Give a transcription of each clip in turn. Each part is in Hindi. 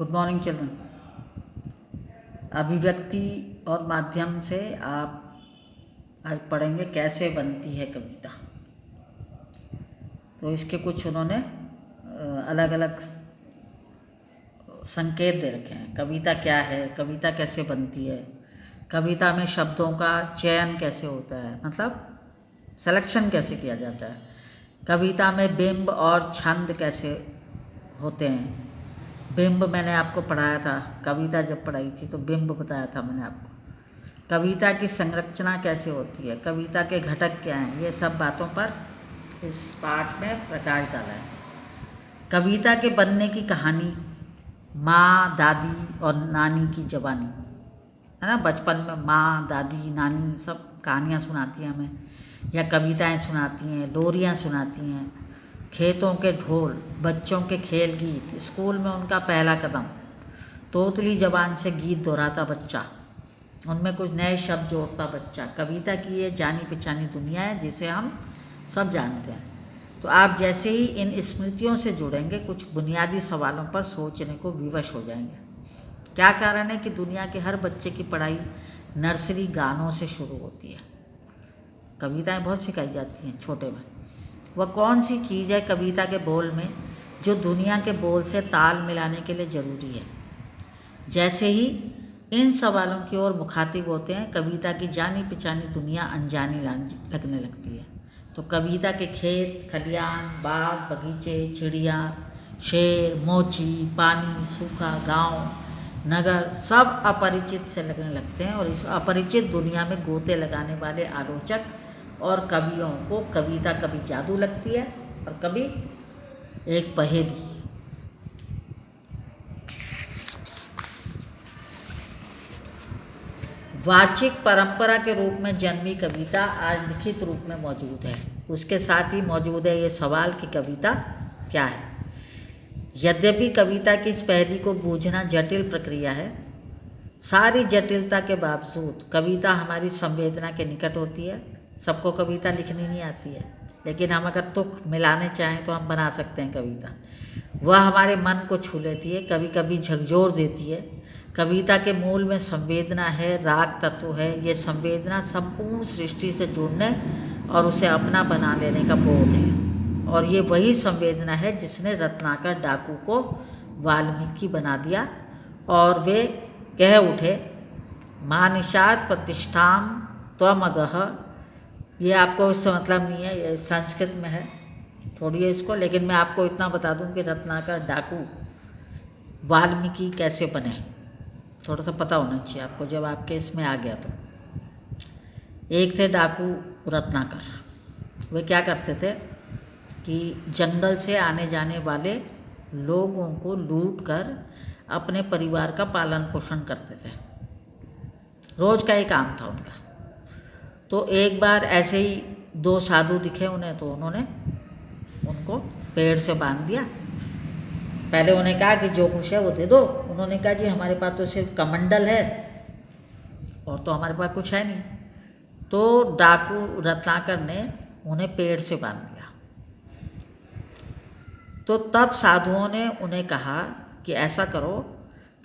Good morning children. अभिव्यक्ति और माध्यम से आप आज पढ़ेंगे कैसे बनती है कविता। तो इसके कुछ उन्होंने अलग अलग संकेत दे रखे हैं। कविता क्या है, कविता कैसे बनती है, कविता में शब्दों का चयन कैसे होता है, मतलब सिलेक्शन कैसे किया जाता है, कविता में बिंब और छंद कैसे होते हैं। बिंब मैंने आपको पढ़ाया था, कविता जब पढ़ाई थी तो बिंब बताया था मैंने आपको। कविता की संरचना कैसे होती है, कविता के घटक क्या हैं, ये सब बातों पर इस पाठ में प्रकाश डाला है। कविता के बनने की कहानी माँ, दादी और नानी की जबानी है ना। बचपन में माँ, दादी, नानी सब कहानियाँ सुनाती हैं हमें, या कविताएं सुनाती हैं, लोरियाँ सुनाती हैं। खेतों के ढोल, बच्चों के खेल गीत, स्कूल में उनका पहला कदम, तोतली जबान से गीत दोहराता बच्चा, उनमें कुछ नए शब्द जोड़ता बच्चा। कविता की ये जानी पहचानी दुनिया है जिसे हम सब जानते हैं। तो आप जैसे ही इन स्मृतियों से जुड़ेंगे कुछ बुनियादी सवालों पर सोचने को विवश हो जाएंगे। क्या कारण है कि दुनिया के हर बच्चे की पढ़ाई नर्सरी गानों से शुरू होती है। कविताएं बहुत सिखाई जाती हैं छोटे में। वह कौन सी चीज़ है कविता के बोल में जो दुनिया के बोल से ताल मिलाने के लिए ज़रूरी है। जैसे ही इन सवालों की ओर मुखातिब होते हैं कविता की जानी पहचानी दुनिया अनजानी लगने लगती है। तो कविता के खेत खलियान, बाग बगीचे, चिड़िया, शेर, मोची, पानी, सूखा, गांव, नगर सब अपरिचित से लगने लगते हैं। और इस अपरिचित दुनिया में गोते लगाने वाले आलोचक और कवियों को कविता कभी जादू लगती है और कभी एक पहेली। वाचिक परंपरा के रूप में जन्मी कविता आज लिखित रूप में मौजूद है। उसके साथ ही मौजूद है ये सवाल कि कविता क्या है। यद्यपि कविता की इस पहेली को बूझना जटिल प्रक्रिया है, सारी जटिलता के बावजूद कविता हमारी संवेदना के निकट होती है। सबको कविता लिखनी नहीं आती है, लेकिन हम अगर तुक मिलाने चाहें तो हम बना सकते हैं कविता। वह हमारे मन को छू लेती है, कभी कभी झकझोर देती है। कविता के मूल में संवेदना है, राग तत्व है। ये संवेदना संपूर्ण सृष्टि से जुड़ने और उसे अपना बना लेने का बोध है। और ये वही संवेदना है जिसने रत्नाकर डाकू को वाल्मीकि बना दिया। और वे कह उठे मानिषाद प्रतिष्ठाम त्वमगः। ये आपको इससे मतलब नहीं है, ये संस्कृत में है, छोड़िए इसको। लेकिन मैं आपको इतना बता दूं कि रत्नाकर डाकू वाल्मीकि कैसे बने, थोड़ा सा पता होना चाहिए आपको जब आपके इसमें आ गया। तो एक थे डाकू रत्नाकर। वे क्या करते थे कि जंगल से आने जाने वाले लोगों को लूट कर अपने परिवार का पालन पोषण करते थे। रोज का ही काम था उनका। तो एक बार ऐसे ही दो साधु दिखे उन्हें, तो उन्होंने उनको पेड़ से बांध दिया। पहले उन्हें कहा कि जो कुछ है वो दे दो। उन्होंने कहा जी हमारे पास तो सिर्फ कमंडल है और तो हमारे पास कुछ है नहीं। तो डाकू रत्नाकर ने उन्हें पेड़ से बांध दिया। तो तब साधुओं ने उन्हें कहा कि ऐसा करो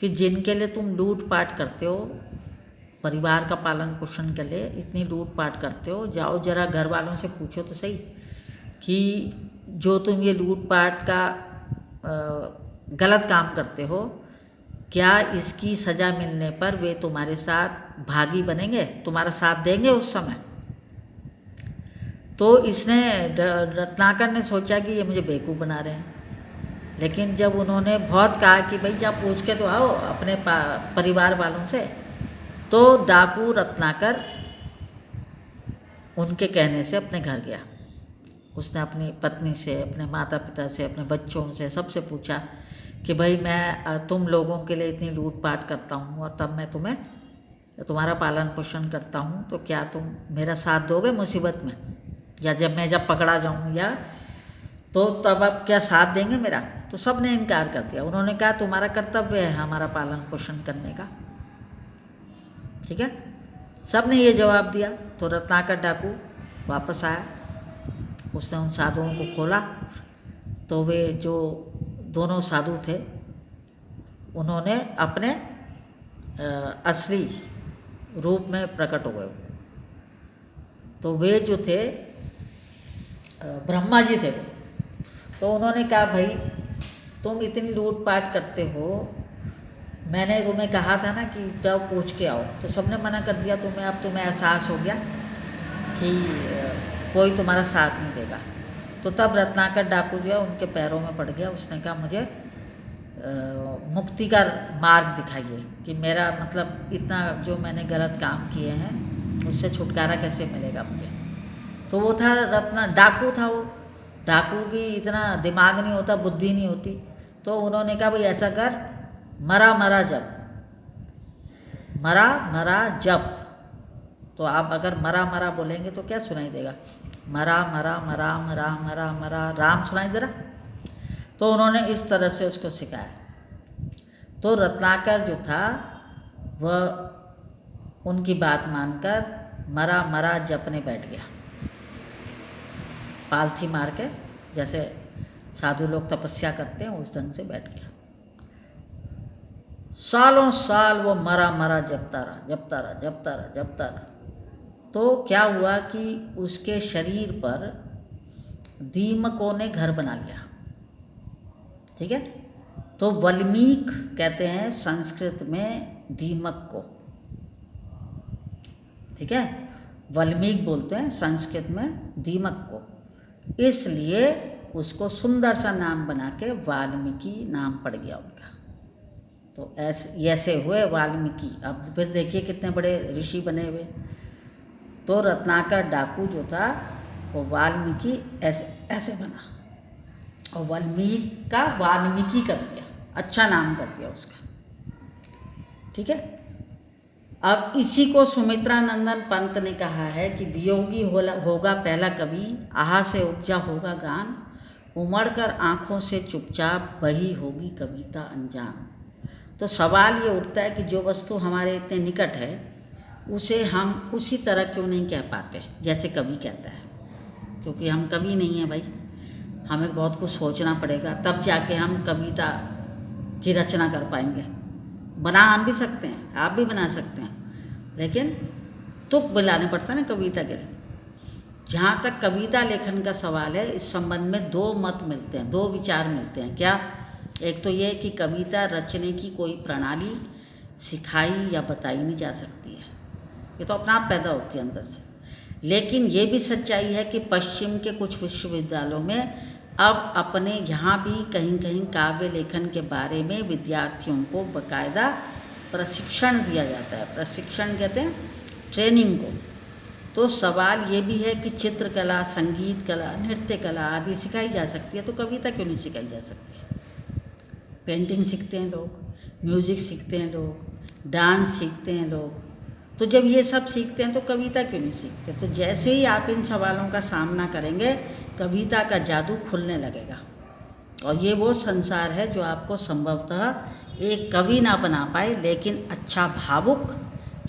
कि जिनके लिए तुम लूट पाट करते हो, परिवार का पालन पोषण के लिए इतनी लूट पाट करते हो, जाओ जरा घर वालों से पूछो तो सही कि जो तुम ये लूट पाट का गलत काम करते हो, क्या इसकी सज़ा मिलने पर वे तुम्हारे साथ भागी बनेंगे, तुम्हारा साथ देंगे उस समय। तो इसने रत्नाकर ने सोचा कि ये मुझे बेवकूफ़ बना रहे हैं। लेकिन जब उन्होंने बहुत कहा कि भाई जब पूछ के तो आओ अपने परिवार वालों से, तो डाकू रत्नाकर उनके कहने से अपने घर गया। उसने अपनी पत्नी से, अपने माता पिता से, अपने बच्चों से, सबसे पूछा कि भाई मैं तुम लोगों के लिए इतनी लूट पाट करता हूँ और तब मैं तुम्हारा पालन पोषण करता हूँ, तो क्या तुम मेरा साथ दोगे मुसीबत में, या जब पकड़ा जाऊँ या तो तब आप क्या साथ देंगे मेरा। तो सब ने इनकार कर दिया। उन्होंने कहा तुम्हारा कर्तव्य है हमारा पालन पोषण करने का, ठीक है। सब ने ये जवाब दिया। तो रत्नाकर डाकू वापस आया। उसने उन साधुओं को खोला तो वे जो दोनों साधु थे उन्होंने अपने असली रूप में प्रकट हुए। तो वे जो थे ब्रह्मा जी थे वो। तो उन्होंने कहा भाई तुम इतनी लूटपाट करते हो, मैंने तुम्हें कहा था ना कि जाओ पूछ के आओ, तो सबने मना कर दिया तुम्हें। अब तुम्हें एहसास हो गया कि कोई तुम्हारा साथ नहीं देगा। तो तब रत्नाकर डाकू जो है उनके पैरों में पड़ गया। उसने कहा मुझे मुक्ति का मार्ग दिखाइए कि मेरा मतलब इतना जो मैंने गलत काम किए हैं उससे छुटकारा कैसे मिलेगा मुझे। तो वो था डाकू था वो। डाकू की इतना दिमाग नहीं होता, बुद्धि नहीं होती। तो उन्होंने कहा भाई ऐसा कर, मरा मरा जब, मरा मरा जब। तो आप अगर मरा मरा बोलेंगे तो क्या सुनाई देगा? मरा मरा मरा मरा मरा मरा राम सुनाई दे रहा। तो उन्होंने इस तरह से उसको सिखाया। तो रत्नाकर जो था वह उनकी बात मानकर मरा मरा जपने बैठ गया, पालथी मार के, जैसे साधु लोग तपस्या करते हैं उस ढंग से बैठ गया। सालों साल वो मरा मरा जपता रहा, जपता रहा, जपता रहा, जपता रहा। तो क्या हुआ कि उसके शरीर पर दीमकों ने घर बना लिया। ठीक है। तो वल्मीक कहते हैं संस्कृत में दीमक को। ठीक है, वल्मीक बोलते हैं संस्कृत में दीमक को। इसलिए उसको सुंदर सा नाम बना के वाल्मीकि नाम पड़ गया उनका। तो ऐसे हुए वाल्मीकि। अब फिर देखिए कितने बड़े ऋषि बने हुए। तो रत्नाकर डाकू जो था वो वाल्मीकि ऐसे बना, और वाल्मीकि का वाल्मीकि कर दिया, अच्छा नाम कर दिया उसका। ठीक है। अब इसी को सुमित्रा नंदन पंत ने कहा है कि वियोगी होगा पहला कवि, आहा से उपजा होगा गान, उमड़ कर आँखों से चुपचाप वही होगी कविता अनजान। तो सवाल ये उठता है कि जो वस्तु हमारे इतने निकट है उसे हम उसी तरह क्यों नहीं कह पाते जैसे कवि कहता है? क्योंकि हम कवि नहीं हैं भाई, हमें बहुत कुछ सोचना पड़ेगा, तब जाके हम कविता की रचना कर पाएंगे। बना हम भी सकते हैं, आप भी बना सकते हैं, लेकिन तुक मिलाने पड़ता है ना कविता के लिए। जहाँ तक कविता लेखन का सवाल है, इस संबंध में दो मत मिलते हैं, दो विचार मिलते हैं। क्या? एक तो ये कि कविता रचने की कोई प्रणाली सिखाई या बताई नहीं जा सकती है, ये तो अपना आप पैदा होती है अंदर से। लेकिन ये भी सच्चाई है कि पश्चिम के कुछ विश्वविद्यालयों में अब अपने यहाँ भी कहीं कहीं काव्य लेखन के बारे में विद्यार्थियों को बाकायदा प्रशिक्षण दिया जाता है। प्रशिक्षण कहते हैं ट्रेनिंग को। तो सवाल ये भी है कि चित्रकला, संगीत कला, नृत्य कला आदि सिखाई जा सकती है, तो कविता क्यों नहीं सिखाई जा सकती? पेंटिंग सीखते हैं लोग, म्यूज़िक सीखते हैं लोग, डांस सीखते हैं लोग। तो जब ये सब सीखते हैं तो कविता क्यों नहीं सीखते? तो जैसे ही आप इन सवालों का सामना करेंगे, कविता का जादू खुलने लगेगा। और ये वो संसार है जो आपको संभवतः एक कवि ना बना पाए, लेकिन अच्छा भावुक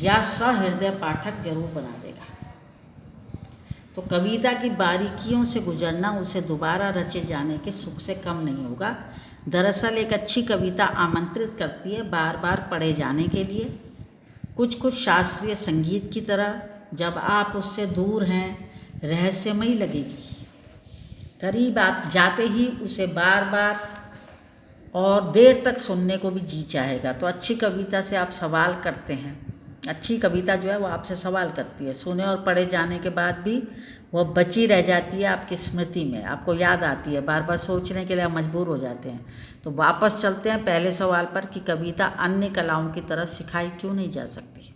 या सहृदय पाठक जरूर बना देगा। तो कविता की बारीकियों से गुजरना उसे दोबारा रचे जाने के सुख से कम नहीं होगा। दरअसल एक अच्छी कविता आमंत्रित करती है बार बार पढ़े जाने के लिए। कुछ शास्त्रीय संगीत की तरह जब आप उससे दूर हैं, रहस्यमयी लगेगी। करीब आप जाते ही उसे बार बार और देर तक सुनने को भी जी चाहेगा। तो अच्छी कविता से आप सवाल करते हैं, अच्छी कविता जो है वो आपसे सवाल करती है। सुने और पढ़े जाने के बाद भी वह बची रह जाती है आपकी स्मृति में, आपको याद आती है, बार बार सोचने के लिए आप मजबूर हो जाते हैं। तो वापस चलते हैं पहले सवाल पर कि कविता अन्य कलाओं की तरह सिखाई क्यों नहीं जा सकती?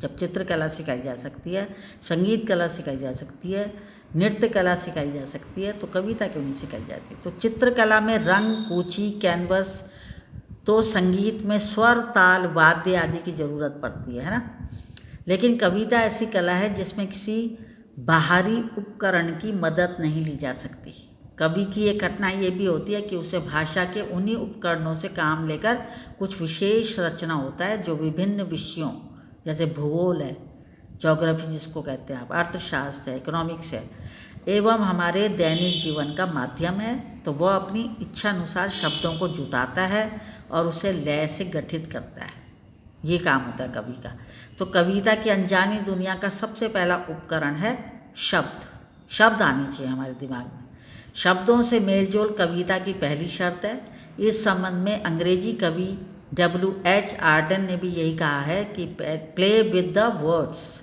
जब चित्रकला सिखाई जा सकती है, संगीत कला सिखाई जा सकती है, नृत्य कला सिखाई जा सकती है, तो कविता क्यों नहीं सिखाई जाती? तो चित्रकला में रंग, कूची, कैनवस, तो संगीत में स्वर, ताल, वाद्य आदि की ज़रूरत पड़ती है ना। लेकिन कविता ऐसी कला है जिसमें किसी बाहरी उपकरण की मदद नहीं ली जा सकती। कवि की एक कठिनाई ये भी होती है कि उसे भाषा के उन्हीं उपकरणों से काम लेकर कुछ विशेष रचना होता है जो विभिन्न विषयों, जैसे भूगोल है, ज्योग्राफी जिसको कहते हैं आप, अर्थशास्त्र है, इकोनॉमिक्स है, एवं हमारे दैनिक जीवन का माध्यम है, तो वह अपनी इच्छा अनुसार शब्दों को जुटाता है और उसे लय से गठित करता है। ये काम होता है कवि का। तो कविता की अनजानी दुनिया का सबसे पहला उपकरण है शब्द। शब्द आने चाहिए हमारे दिमाग में। शब्दों से मेलजोल कविता की पहली शर्त है। इस संबंध में अंग्रेजी कवि W.H. आर्डन ने भी यही कहा है कि प्ले विद द वर्ड्स,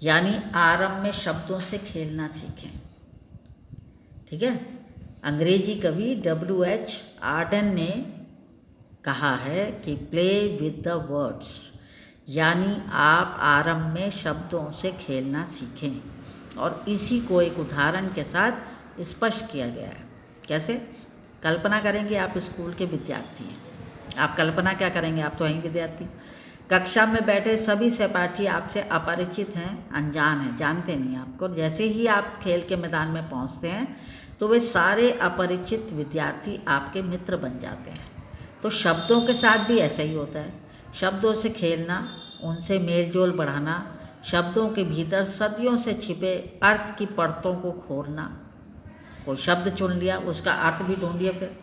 यानी आरंभ में शब्दों से खेलना सीखें। ठीक है, अंग्रेजी कवि W.H. आर्डन ने कहा है कि प्ले विद द वर्ड्स, यानी आप आरंभ में शब्दों से खेलना सीखें। और इसी को एक उदाहरण के साथ स्पष्ट किया गया है। कैसे? कल्पना करेंगे आप स्कूल के विद्यार्थी हैं। आप कल्पना क्या करेंगे? आप तो हैं विद्यार्थी। कक्षा में बैठे सभी सहपाठी आपसे अपरिचित हैं, अनजान हैं, जानते नहीं आपको। जैसे ही आप खेल के मैदान में पहुंचते हैं तो वे सारे अपरिचित विद्यार्थी आपके मित्र बन जाते हैं। तो शब्दों के साथ भी ऐसा ही होता है। शब्दों से खेलना, उनसे मेलजोल बढ़ाना, शब्दों के भीतर सदियों से छिपे अर्थ की परतों को खोलना। कोई शब्द चुन लिया, उसका अर्थ भी ढूंढ लिया, फिर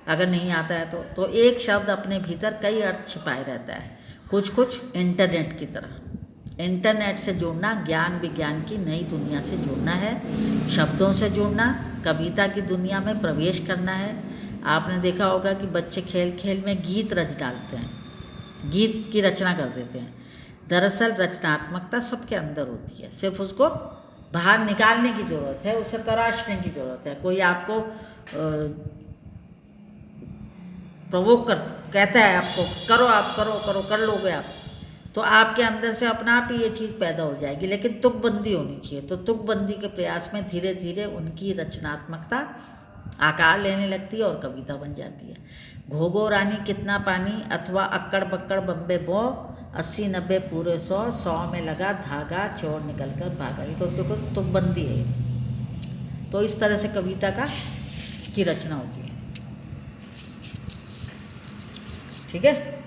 अगर नहीं आता है तो एक शब्द अपने भीतर कई अर्थ छिपाए रहता है। कुछ इंटरनेट की तरह। इंटरनेट से जुड़ना ज्ञान विज्ञान की नई दुनिया से जुड़ना है। शब्दों से जुड़ना, कविता की दुनिया में प्रवेश करना है। आपने देखा होगा कि बच्चे खेल खेल में गीत रच डालते हैं, गीत की रचना कर देते हैं। दरअसल रचनात्मकता सबके अंदर होती है, सिर्फ उसको बाहर निकालने की ज़रूरत है, उसे तराशने की ज़रूरत है। कोई आपको प्रोवोक कहता है आपको, करो, आप करो, कर लोगे आप, तो आपके अंदर से अपना आप ही ये चीज़ पैदा हो जाएगी। लेकिन तुकबंदी होनी चाहिए। तो तुकबंदी के प्रयास में धीरे धीरे उनकी रचनात्मकता आकार लेने लगती है और कविता बन जाती है। घोघो रानी कितना पानी, अथवा अक्कड़ बक्कड़ बम्बे बो, 80-90 पूरे 100 में लगा धागा, चोर निकल कर भागा। ये तो देखो तुकबंदी है। तो इस तरह से कविता की रचना होती है। ठीक है।